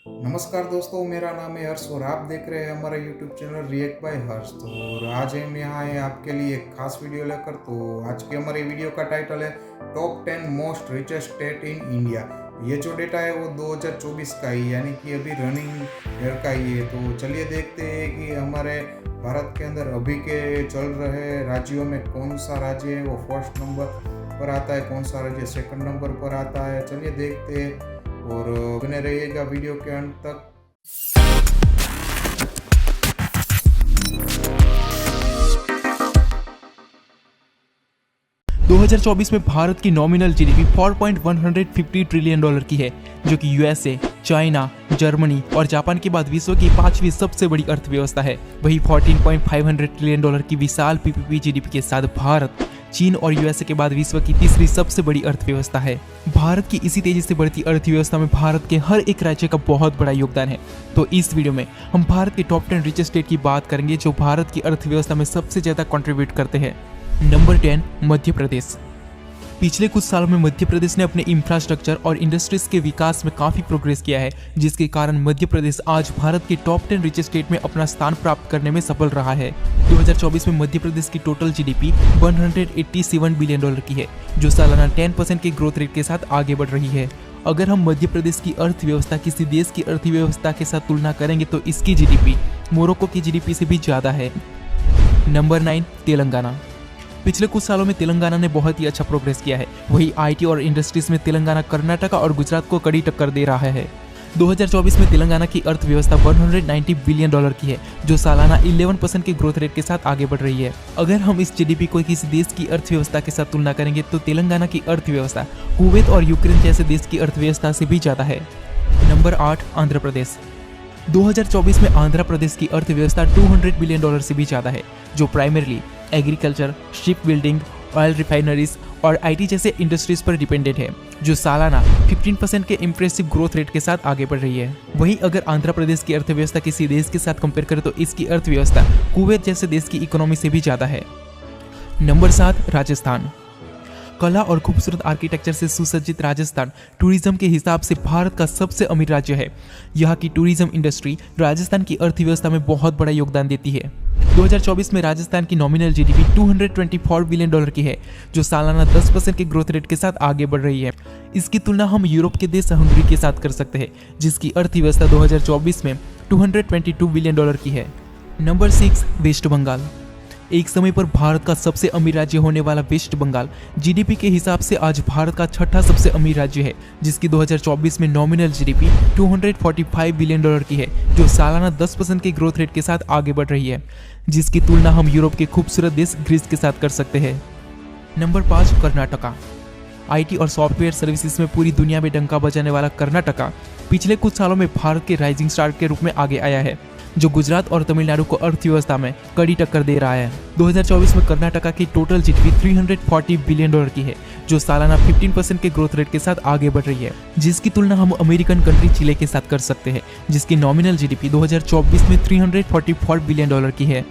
नमस्कार दोस्तों, मेरा नाम है हर्ष और आप देख रहे हैं हमारा यूट्यूब चैनल रिएक्ट बाय हर्ष। तो और आज हम यहाँ हैं आपके लिए एक खास वीडियो लेकर। तो आज की हमारी वीडियो का टाइटल है top 10 most richest state in India. ये जो डेटा है वो 2024 का ही, यानी कि अभी रनिंग ईयर का ही है। तो चलिए देखते हैं कि हमारे भारत के अंदर अभी के चल रहे राज्यों में कौन सा राज्य है वो फर्स्ट नंबर पर आता है, कौन सा राज्य सेकंड नंबर पर आता है। चलिए देखते हैं और बने रहिएगा वीडियो के अंत तक। 2024 में भारत की नॉमिनल जीडीपी 4.150 ट्रिलियन डॉलर की है, जो कि यूएसए, चाइना, जर्मनी और जापान के बाद विश्व की पांचवी सबसे बड़ी अर्थव्यवस्था है। वही 14.500 ट्रिलियन डॉलर की विशाल पीपीपी जीडीपी के साथ भारत चीन और यूएसए के बाद विश्व की तीसरी सबसे बड़ी अर्थव्यवस्था है। भारत की इसी तेजी से बढ़ती अर्थव्यवस्था में भारत के हर एक राज्य का बहुत बड़ा योगदान है। तो इस वीडियो में हम भारत के टॉप 10 रिचेस्ट स्टेट की बात करेंगे जो भारत की अर्थव्यवस्था में सबसे ज्यादा कंट्रीब्यूट करते हैं। नंबर 10, मध्य प्रदेश। पिछले कुछ सालों में मध्य प्रदेश ने अपने इंफ्रास्ट्रक्चर और इंडस्ट्रीज के विकास में काफी प्रोग्रेस किया है, जिसके कारण मध्य प्रदेश आज भारत के टॉप 10 रिचेस्ट स्टेट में अपना स्थान प्राप्त करने में सफल रहा है। 2024 में मध्य प्रदेश की टोटल जीडीपी 187 बिलियन डॉलर की है, जो सालाना 10% के ग्रोथ रेट के साथ आगे बढ़ रही है। अगर हम मध्य प्रदेश की अर्थव्यवस्था किसी देश की अर्थव्यवस्था के साथ तुलना करेंगे तो इसकी जीडीपी मोरक्को की जीडीपी से भी ज्यादा है। नंबर 9, तेलंगाना। पिछले कुछ सालों में तेलंगाना ने बहुत ही अच्छा प्रोग्रेस किया है। वही आईटी और इंडस्ट्रीज में तेलंगाना कर्नाटक और गुजरात को कड़ी टक्कर दे रहा है। 2024 में तेलंगाना की अर्थव्यवस्था 190 बिलियन डॉलर की है, जो सालाना 11% के ग्रोथ रेट के साथ आगे बढ़ रही है। अगर हम इस जीडीपी को किसी देश की अर्थव्यवस्था के साथ तुलना करेंगे तो तेलंगाना की अर्थव्यवस्था कुवैत और यूक्रेन जैसे देश की अर्थव्यवस्था से भी ज्यादा है। नंबर 8, आंध्र प्रदेश। 2024 में आंध्र प्रदेश की अर्थव्यवस्था 200 बिलियन डॉलर से भी ज्यादा है, जो primarily agriculture, ship building, oil refineries और आईटी जैसे इंडस्ट्रीज पर डिपेंडेंट है, जो सालाना 15% के इंप्रेसिव ग्रोथ रेट के साथ आगे बढ़ रही है। वहीं अगर आंध्र प्रदेश की अर्थव्यवस्था किसी देश के साथ कंपेयर करें तो इसकी अर्थव्यवस्था कुवैत जैसे देश की इकोनॉमी से भी ज्यादा है। नंबर 7, राजस्थान। कला और खूबसूरत आर्किटेक्चर से सुसज्जित राजस्थान टूरिज्म के हिसाब से भारत का सबसे अमीर राज्य है। यहाँ की टूरिज्म इंडस्ट्री राजस्थान की अर्थव्यवस्था में बहुत बड़ा योगदान देती है। 2024 में राजस्थान की नॉमिनल जीडीपी 224 बिलियन डॉलर की है, जो सालाना 10% के ग्रोथ रेट के साथ आगे बढ़ रही है। इसकी तुलना हम यूरोप के देश हंगरी के साथ कर सकते हैं, जिसकी अर्थव्यवस्था 2024 में 222 बिलियन डॉलर की है। नंबर 6, वेस्ट बंगाल। एक समय पर भारत का सबसे अमीर राज्य होने वाला वेस्ट बंगाल जीडीपी के हिसाब से आज भारत का छठा सबसे अमीर राज्य है, जिसकी 2024 में नॉमिनल जीडीपी 245 बिलियन डॉलर की है, जो सालाना 10% के ग्रोथ रेट के साथ आगे बढ़ रही है। जिसकी तुलना हम यूरोप के खूबसूरत देश ग्रीस के साथ कर सकते हैं। नंबर 5, कर्नाटका। आईटी और सॉफ्टवेयर सर्विसेज में पूरी दुनिया में डंका बजाने वाला कर्नाटका पिछले कुछ सालों में भारत के राइजिंग स्टार के रूप में आगे आया है, जो गुजरात और तमिलनाडु को अर्थव्यवस्था में कड़ी टक्कर दे रहा है। 2024 में कर्नाटका की टोटल जीडीपी 340 बिलियन डॉलर की है, जो सालाना 15% के ग्रोथ रेट के साथ आगे बढ़ रही है। जिसकी तुलना हम अमेरिकन कंट्री चिले के साथ कर सकते हैं, जिसकी नॉमिनल जीडीपी 2024 में 344 बिलियन डॉलर की है।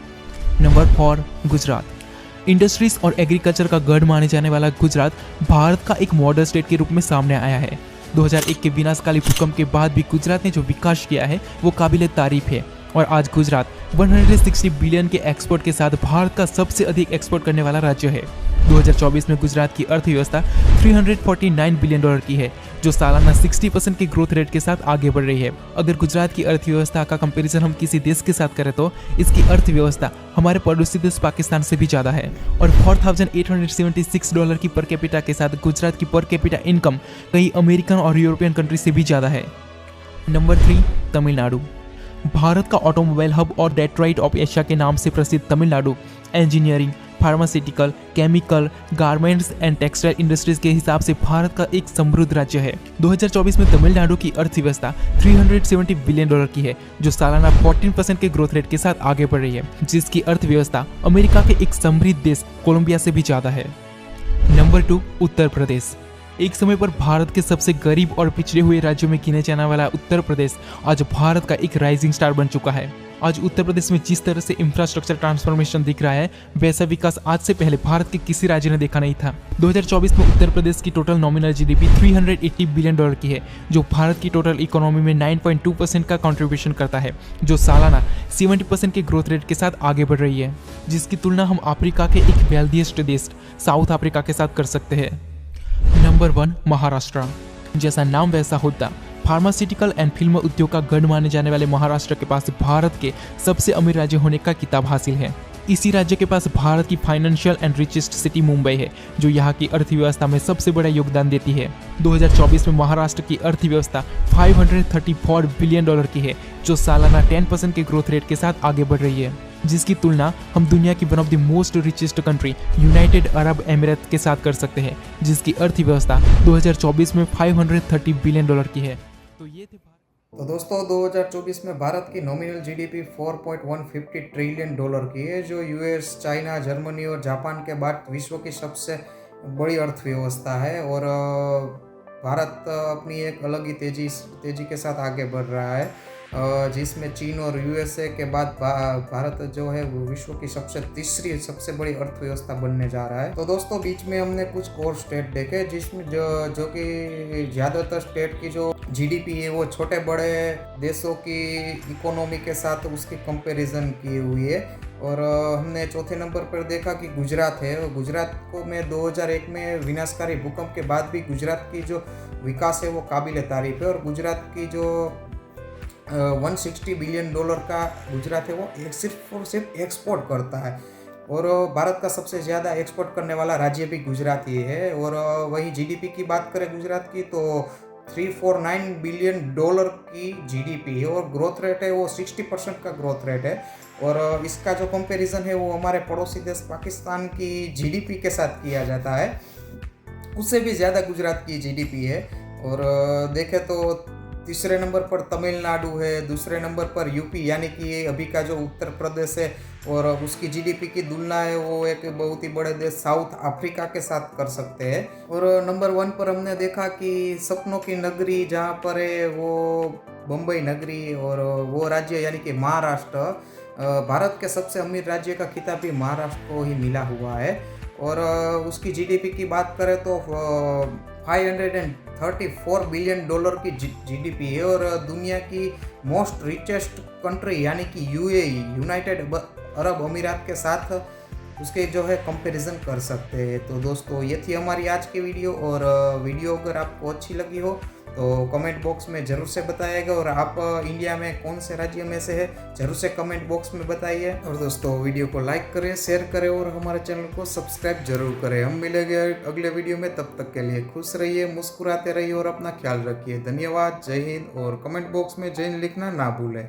नंबर 4, गुजरात। इंडस्ट्रीज और एग्रीकल्चर का गढ़ माने जाने वाला गुजरात भारत का एक मॉडल स्टेट के रूप में सामने आया है। 2001 के विनाशकाली भूकंप के बाद भी गुजरात ने जो विकास किया है वो काबिले तारीफ है, और आज गुजरात 160 बिलियन के एक्सपोर्ट के साथ भारत का सबसे अधिक एक्सपोर्ट करने वाला राज्य है। 2024 में गुजरात की अर्थव्यवस्था 349 बिलियन डॉलर की है, जो सालाना 60% के ग्रोथ रेट के साथ आगे बढ़ रही है। अगर गुजरात की अर्थव्यवस्था का कंपैरिजन हम किसी देश के साथ करें तो इसकी अर्थव्यवस्था हमारे पड़ोसी देश पाकिस्तान से भी ज्यादा है, और 4876 डॉलर की पर कैपिटा के साथ गुजरात की पर कैपिटा इनकम कई अमेरिकन और यूरोपियन कंट्री से भी ज्यादा है। नंबर 3, तमिलनाडु। भारत का ऑटोमोबाइल हब और डेट्रॉइट ऑफ एशिया के नाम से प्रसिद्ध Tamil Nadu engineering, pharmaceutical, chemical, garments and textile industries के हिसाब से भारत का एक समृद्ध राज्य है। 2024 में तमिलनाडु की अर्थव्यवस्था 370 बिलियन डॉलर की है, जो सालाना 14% के ग्रोथ रेट के साथ आगे बढ़ रही है, जिसकी अर्थव्यवस्था अमेरिका के एक समृद्ध देश कोलंबिया से भी ज्यादा है। नंबर 2, उत्तर प्रदेश। एक समय पर भारत के सबसे गरीब और पिछड़े हुए राज्यों में गिने जाने वाला उत्तर प्रदेश आज भारत का एक राइजिंग स्टार बन चुका है। आज उत्तर प्रदेश में जिस तरह से इंफ्रास्ट्रक्चर ट्रांसफॉर्मेशन दिख रहा है, वैसा विकास आज से पहले भारत के किसी राज्य ने देखा नहीं था। 2024 में उत्तर प्रदेश की टोटल नॉमिनल जीडीपी $380 बिलियन की है, जो भारत की टोटल इकोनॉमी में 9.2% का कंट्रीब्यूशन करता है, जो सालाना 70% के ग्रोथ रेट के साथ आगे बढ़ रही है, जिसकी तुलना हम अफ्रीका के एक वेल्दीएस्ट देश साउथ अफ्रीका के साथ कर सकते हैं। नंबर 1 महाराष्ट्र। जैसा नाम वैसा होता, फार्मास्यूटिकल एंड फिल्म उद्योग का गढ़ माने जाने वाले महाराष्ट्र के पास भारत के सबसे अमीर राज्य होने का खिताब हासिल है। इसी राज्य के पास भारत की financial and richest city Mumbai है, जो यहाँ की अर्थव्यवस्था में सबसे बड़ा योगदान देती है। 2024 में महाराष्ट्र की अर्थव्यवस्था $534 बिलियन की है, जो सालाना 10% के ग्रोथ रेट के साथ आगे बढ़ रही है, जिसकी तुलना हम दुनिया की one of the most richest country United Arab emirate के साथ कर सकते हैं, जिसकी अर्थव्यवस्था 2024 में $530 बिलियन की है। तो ये थे तो दोस्तों 2024 में भारत की नॉमिनल जीडीपी $4.150 ट्रिलियन की है, जो यूएस, चाइना, जर्मनी और जापान के बाद विश्व की सबसे बड़ी अर्थव्यवस्था है। और भारत अपनी एक अलग ही तेजी के साथ आगे बढ़ रहा है, जिसमें चीन और यूएसए के बाद भारत जो है वो विश्व की तीसरी सबसे बड़ी अर्थव्यवस्था बनने जा रहा है। तो दोस्तों बीच में हमने कुछ और स्टेट देखे, जिसमें जो कि ज़्यादातर स्टेट की जो जीडीपी है वो छोटे बड़े देशों की इकोनॉमी के साथ उसकी कंपैरिजन की हुई है। और हमने चौथे नंबर पर देखा कि गुजरात है। गुजरात को में 2001 में विनाशकारी भूकंप के बाद भी गुजरात की जो विकास है वो काबिल तारीफ है। और गुजरात की जो $160 बिलियन का गुजरात है वो सिर्फ और सिर्फ एक्सपोर्ट करता है। और भारत का सबसे ज़्यादा एक्सपोर्ट करने वाला राज्य भी गुजरात ही है। और वहीं जीडीपी की बात करें गुजरात की तो $349 बिलियन की जीडीपी है, और ग्रोथ रेट है वो 60% का ग्रोथ रेट है। और इसका जो कंपैरिजन है वो हमारे पड़ोसी देश पाकिस्तान की जीडीपी के साथ किया जाता है, उससे भी ज़्यादा गुजरात की जीडीपी है। और देखें तो तीसरे नंबर पर तमिलनाडु है, दूसरे नंबर पर यूपी यानी कि अभी का जो उत्तर प्रदेश है, और उसकी जीडीपी की तुलना है वो एक बहुत ही बड़े देश साउथ अफ्रीका के साथ कर सकते हैं। और नंबर 1 पर हमने देखा कि सपनों की नगरी जहाँ पर है वो बम्बई नगरी, और वो राज्य यानी कि महाराष्ट्र। भारत के सबसे अमीर राज्य का खिताब भी महाराष्ट्र को ही मिला हुआ है। और उसकी जीडीपी की बात करें तो $534 बिलियन की जीडीपी है। और दुनिया की मोस्ट रिचेस्ट कंट्री यानी कि यूएई यूनाइटेड अरब अमीरात के साथ उसके जो है कंपैरिजन कर सकते हैं। तो दोस्तों ये थी हमारी आज की वीडियो, और वीडियो अगर आपको अच्छी लगी हो तो कमेंट बॉक्स में ज़रूर से बताइएगा। और आप इंडिया में कौन से राज्य में से है ज़रूर से कमेंट बॉक्स में बताइए। और दोस्तों वीडियो को लाइक करें, शेयर करें और हमारे चैनल को सब्सक्राइब जरूर करें। हम मिलेंगे अगले वीडियो में, तब तक के लिए खुश रहिए, मुस्कुराते रहिए और अपना ख्याल रखिए। धन्यवाद, जय हिंद। और कमेंट बॉक्स में जय हिंद लिखना ना भूलें।